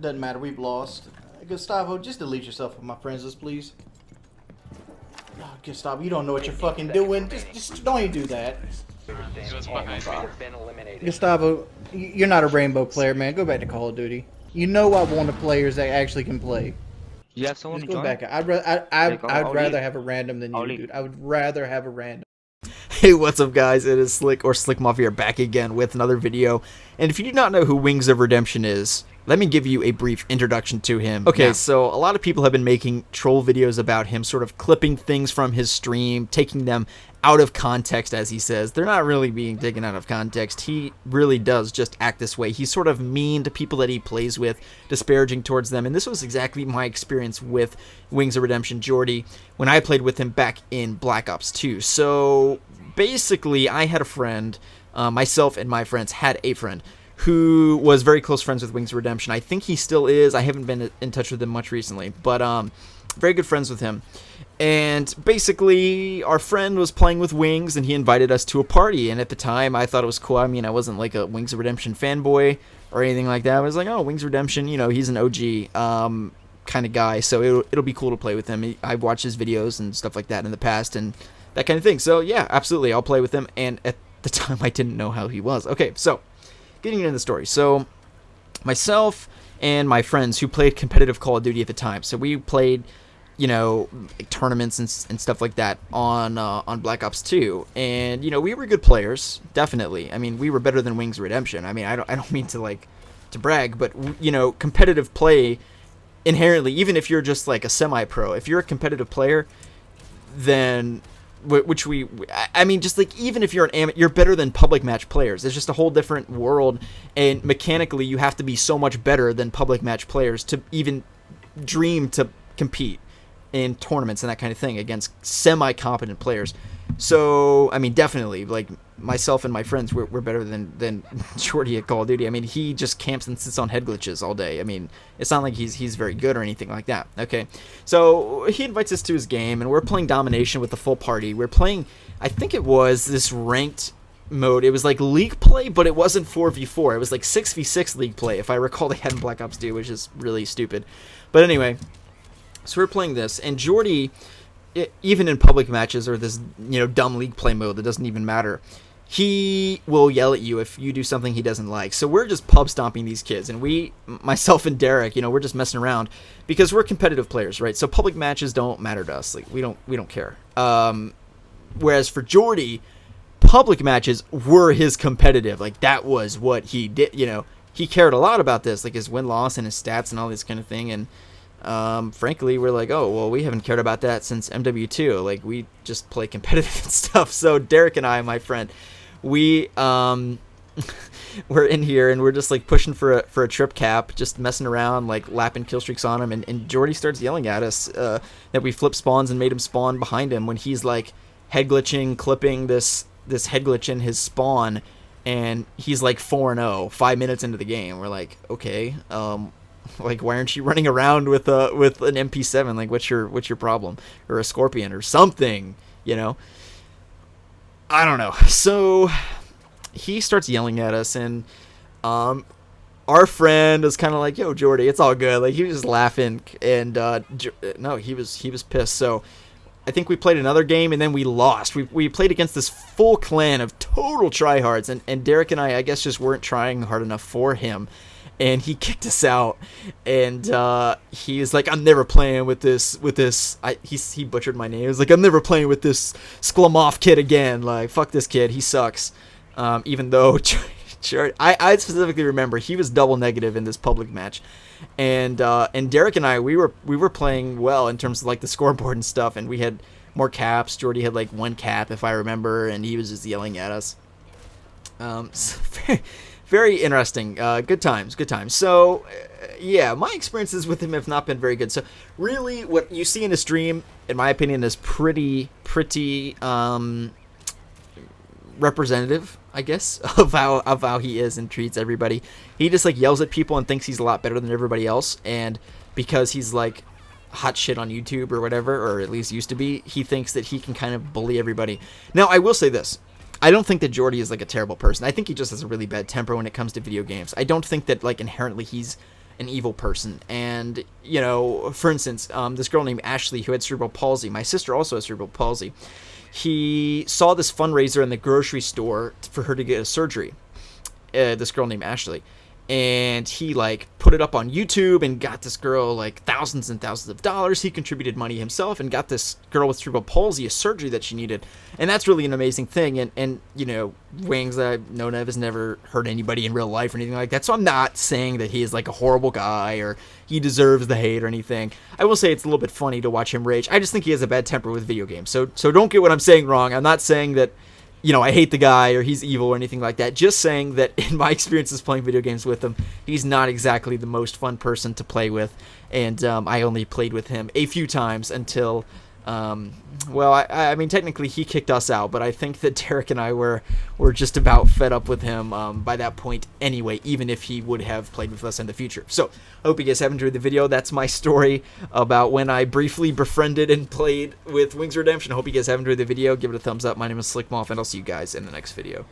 Doesn't matter. We've lost. Gustavo, just delete yourself from my friends list, please. Oh, Gustavo, you don't know what you're fucking doing. Just don't even do that. Gustavo, you're not a rainbow player, man. Go back to Call of Duty. You know I want the players that actually can play. You have someone Just to go join? back. I'd rather have a random than you, dude. I would rather have a random. Hey, what's up, guys? It is Slick or Slick Mafia back again with another video. And if you do not know who Wings of Redemption is, let me give you a brief introduction to him. Okay, so a lot of people have been making troll videos about him, sort of clipping things from his stream, taking them out of context, as he says. They're not really being taken out of context. He really does just act this way. He's sort of mean to people that he plays with, disparaging towards them. And this was exactly my experience with Wings of Redemption Jordy when I played with him back in Black Ops 2. So basically, I had a friend, myself and my friends had a friend who was very close friends with Wings of Redemption. I think he still is. I haven't been in touch with him much recently, but very good friends with him. And basically, our friend was playing with Wings, and he invited us to a party. And at the time, I thought it was cool. I mean, I wasn't like a Wings of Redemption fanboy or anything like that. I was like, oh, Wings of Redemption, you know, he's an OG kind of guy, so it'll be cool to play with him. I've watched his videos and stuff like that in the past and that kind of thing. So yeah, absolutely, I'll play with him. And at the time, I didn't know how he was. Okay, so getting into the story. So myself and my friends who played competitive Call of Duty at the time, so we played, you know, tournaments and stuff like that on Black Ops 2, and you know, we were good players, definitely. I mean, we were better than Wings Redemption. I mean, I don't mean to brag, but you know, competitive play inherently, even if you're just like a semi-pro, if you're a competitive player, then I mean, just like, even if you're an amateur, you're better than public match players. It's just a whole different world, and mechanically, you have to be so much better than public match players to even dream to compete in tournaments and that kind of thing against semi-competent players. So, I mean, definitely, like, myself and my friends, we're better than Jordy at Call of Duty. I mean, he just camps and sits on head glitches all day. I mean, it's not like he's very good or anything like that. Okay, so he invites us to his game, and we're playing Domination with the full party. We're playing, I think it was this ranked mode. It was like league play, but it wasn't 4v4. It was like 6v6 league play, if I recall they had in Black Ops 2, which is really stupid. But anyway, so we're playing this, and Jordy, even in public matches or this, you know, dumb league play mode that doesn't even matter, he will yell at you if you do something he doesn't like. So we're just pub stomping these kids, and myself and Derek, you know, we're just messing around because we're competitive players, right? So public matches don't matter to us. Like, we don't care. Whereas for Jordy, public matches were his competitive. Like, that was what he did. You know, he cared a lot about this, like his win-loss and his stats and all this kind of thing. And frankly, we're like, oh, well, we haven't cared about that since MW2. Like, we just play competitive and stuff. So Derek and I, my friend, we we're in here, and we're just like pushing for a trip cap, just messing around, like lapping kill streaks on him, and Jordy starts yelling at us that we flip spawns and made him spawn behind him when he's like head glitching, clipping this head glitch in his spawn, and he's like 4-0 5 minutes into the game. We're like, okay, like, why aren't you running around with an MP7? Like, what's your problem? Or a Scorpion or something, you know? I don't know. So he starts yelling at us, and our friend is kind of like, yo, Jordy, it's all good. Like, he was just laughing, and no, he was pissed. So I think we played another game, and then we lost. We played against this full clan of total tryhards, and Derek and I guess, just weren't trying hard enough for him. And he kicked us out, and he was like, I'm never playing with this. He butchered my name. He was like, I'm never playing with this Sklamov kid again. Like, fuck this kid. He sucks. Even though, I specifically remember he was double negative in this public match. And Derek and I, we were playing well in terms of like the scoreboard and stuff, and we had more caps. Jordy had like 1 cap, if I remember, and he was just yelling at us. Very interesting. Good times. So, yeah, my experiences with him have not been very good. So, really, what you see in his stream, in my opinion, is pretty representative, I guess, of how he is and treats everybody. He just like yells at people and thinks he's a lot better than everybody else, and because he's like hot shit on YouTube or whatever, or at least used to be, he thinks that he can kind of bully everybody. Now, I will say this. I don't think that Jordy is like a terrible person. I think he just has a really bad temper when it comes to video games. I don't think that like inherently he's an evil person. And, you know, for instance, this girl named Ashley who had cerebral palsy, my sister also has cerebral palsy, he saw this fundraiser in the grocery store for her to get a surgery, this girl named Ashley. And he, like, put it up on YouTube and got this girl, like, thousands and thousands of dollars. He contributed money himself and got this girl with cerebral palsy a surgery that she needed. And that's really an amazing thing. And you know, Wings, I've known of, has never hurt anybody in real life or anything like that. So I'm not saying that he is, like, a horrible guy or he deserves the hate or anything. I will say it's a little bit funny to watch him rage. I just think he has a bad temper with video games. So don't get what I'm saying wrong. I'm not saying that, you know, I hate the guy or he's evil or anything like that. Just saying that in my experiences playing video games with him, he's not exactly the most fun person to play with. And I only played with him a few times until, well, I mean, technically he kicked us out, but I think that Derek and I were just about fed up with him by that point anyway, even if he would have played with us in the future. So I hope you guys have enjoyed the video. That's my story about when I briefly befriended and played with Wings Redemption. I hope you guys have enjoyed the video. Give it a thumbs up. My name is Slickmoth, and I'll see you guys in the next video.